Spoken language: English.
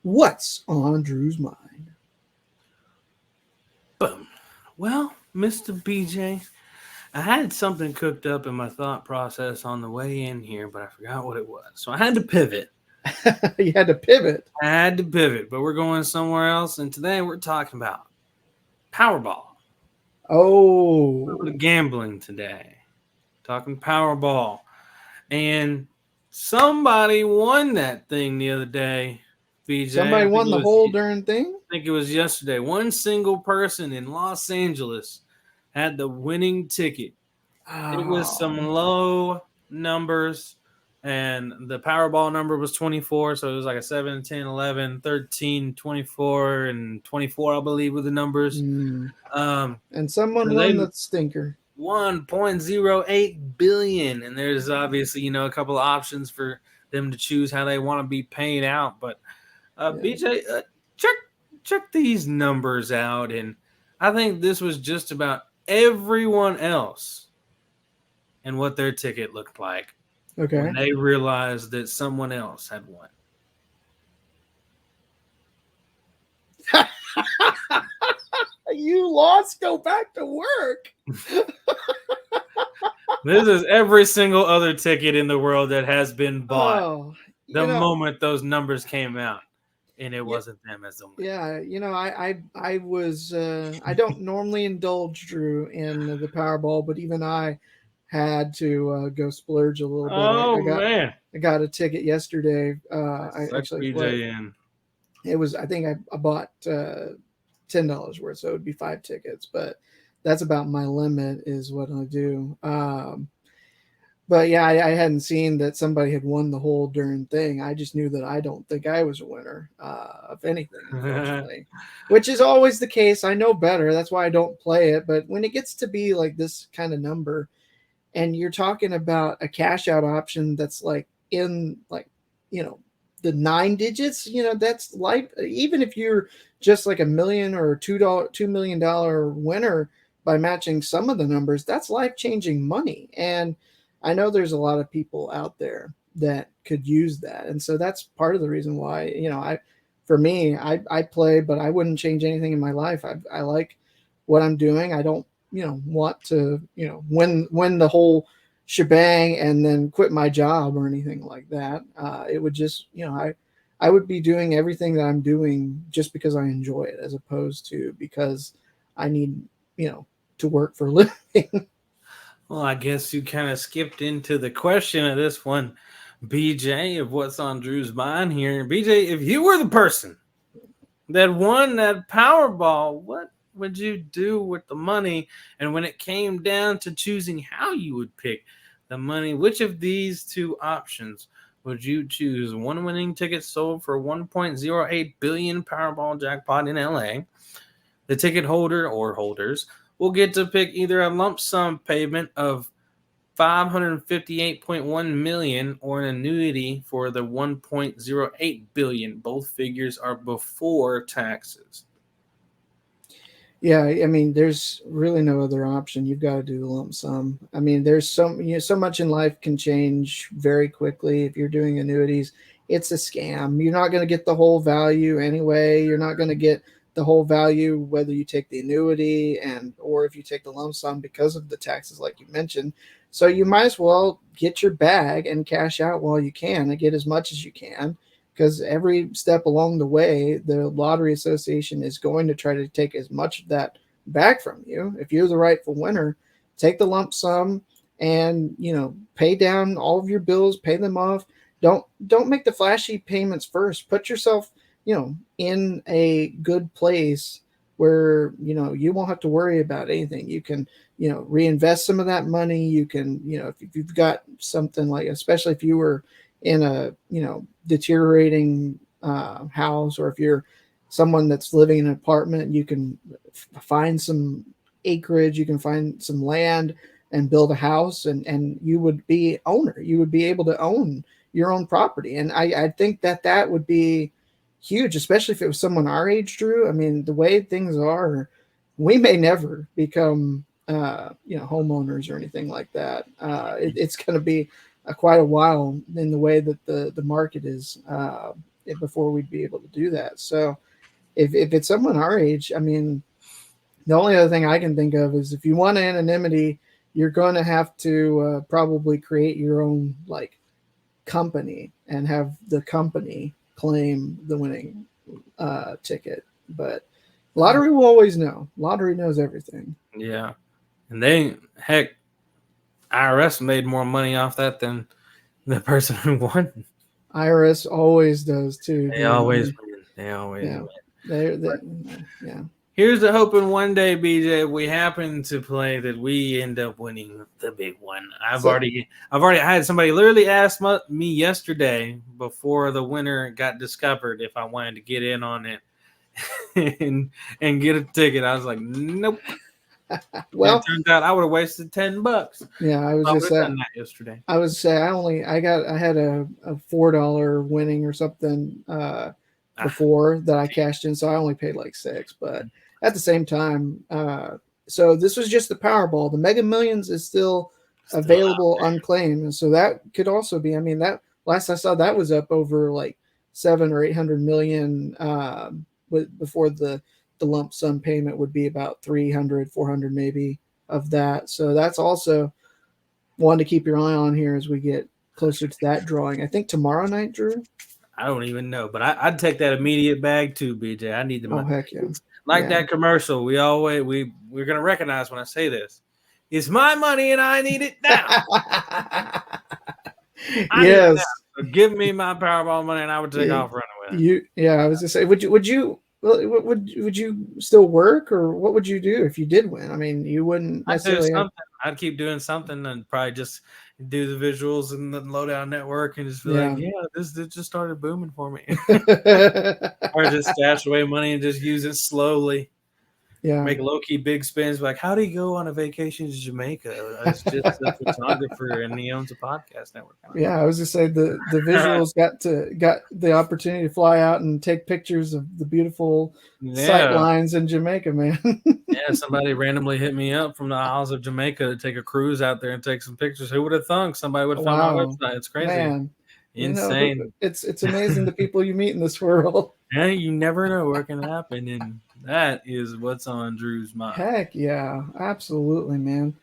What's on Drew's mind? Boom. Well, Mr. BJ, I had something cooked up in my thought process on the way in here, but I forgot what it was. So I had to pivot. You had to pivot. But we're going somewhere else. And today we're talking about Powerball. A little bit Oh, of gambling today. Talking Powerball. And somebody won that thing the other day, BJ. somebody won the whole darn thing? I think it was yesterday. One single person in Los Angeles had the winning ticket. It was some Oh, low numbers, and the Powerball number was 24. So it was like a 7, 10, 11, 13, 24, and 24, I believe, were the numbers. mm. Um, And someone so won they the stinker. 1.08 billion, and there's obviously a couple of options for them to choose how they want to be paid out. But Yeah. BJ, check these numbers out, and I think this was just about everyone else and what their ticket looked like when Okay. they realized that someone else had won. You lost. Go back to work. This is every single other ticket in the world that has been bought Oh, the you know, moment those numbers came out, and it yeah, wasn't them as the winner. yeah. I was. I don't normally indulge Drew in the Powerball, but even I had to go splurge a little bit. Oh I got man, I got a ticket yesterday. I I sucked actually what BJ in. it was. I think I bought $10 worth, so it would be 5 tickets. But that's about my limit, is what I do. But yeah, I hadn't seen that somebody had won the whole darn thing. I just knew that I don't think I was a winner of anything, unfortunately, which is always the case. I know better. That's why I don't play it. But when it gets to be like this kind of number, and you're talking about a cash out option that's like in like, you know, the 9 digits, that's life. Even if you're just like a million or $2 million winner by matching some of the numbers, that's life changing money. And I know there's a lot of people out there that could use that. And so that's part of the reason why, for me, I play, but I wouldn't change anything in my life. I like what I'm doing. I don't, want to, win the whole shebang and then quit my job or anything like that. It would just, I would be doing everything that I'm doing just because I enjoy it, as opposed to because I need, to work for a living. Well, I guess you kind of skipped into the question of this one, BJ, of what's on Drew's mind here. BJ, if you were the person that won that Powerball, what would you do with the money? And when it came down to choosing how you would pick the money, which of these two options would you choose? One winning ticket sold for 1.08 billion Powerball jackpot in LA. The ticket holder or holders will get to pick either a lump sum payment of 558.1 million or an annuity for the 1.08 billion. Both figures are before taxes. Yeah, I mean, there's really no other option. You've got to do the lump sum. I mean, there's so much in life can change very quickly. If you're doing annuities, it's a scam. You're not going to get the whole value anyway. You're not going to get the whole value whether you take the annuity or if you take the lump sum, because of the taxes, like you mentioned. So you might as well get your bag and cash out while you can and get as much as you can, because every step along the way, the Lottery Association is going to try to take as much of that back from you. If you're the rightful winner, take the lump sum and, pay down all of your bills, pay them off. Don't make the flashy payments first. Put yourself, in a good place where, you won't have to worry about anything. You can, reinvest some of that money. You can, if you've got something like, especially if you were in a, deteriorating house, or if you're someone that's living in an apartment, you can find some acreage, you can find some land and build a house, and you would be owner. You would be able to own your own property. And I think that would be huge, especially if it was someone our age, Drew. I mean, the way things are, we may never become homeowners or anything like that. It's going to be quite a while in the way that the market is. before we'd be able to do that. So if it's someone our age, I mean, the only other thing I can think of is if you want anonymity, you're going to have to probably create your own like company and have the company claim the winning ticket. But lottery will always know. Lottery knows everything. Yeah, and they heck, IRS made more money off that than the person who won. IRS always does too, They dude. I always mean, win. They always yeah, win. they yeah. Here's the hoping one day, BJ, if we happen to play that we end up winning the big one. I've So, already had somebody literally ask me yesterday before the winner got discovered if I wanted to get in on it and get a ticket. I was like, nope. And it well, turns out I would have wasted $10. yeah, I was I would just have done that yesterday. I would say I had a $4 winning or something before that I cashed in, so I only paid like 6. But at the same time, so this was just the Powerball. The Mega Millions is still available unclaimed, and so that could also be. I mean, that last I saw that was up over like 7 or 800 million before the lump sum payment would be about 300, 400 maybe of that. So that's also one to keep your eye on here as we get closer to that drawing. I think tomorrow night, Drew. I don't even know, but I'd take that immediate bag too, BJ. I need the Oh money. heck yeah! Like Yeah. that commercial, we're gonna recognize when I say this. It's my money and I need it now. I need it now. Yes. So give me my Powerball money and I would take off running with it. I was just say, would you still work, or what would you do if you did win? I mean, you wouldn't I'd do necessarily have. something. I'd keep doing something and probably just do the visuals in the Lowdown network and just be Yeah. like, yeah, this just started booming for me. Or just stash away money and just use it slowly. Yeah. Make low-key big spins. Like, how do you go on a vacation to Jamaica? It's just a photographer and he owns a podcast network. Yeah, I was just saying the visuals got the opportunity to fly out and take pictures of the beautiful sight lines in Jamaica, man. Yeah, somebody randomly hit me up from the Isles of Jamaica to take a cruise out there and take some pictures. Who would have thunk somebody would have found my website? It's crazy. Man. Insane. You know, it's amazing the people you meet in this world. Yeah, you never know what can happen, and that is what's on Drew's mind. Heck yeah, absolutely, man.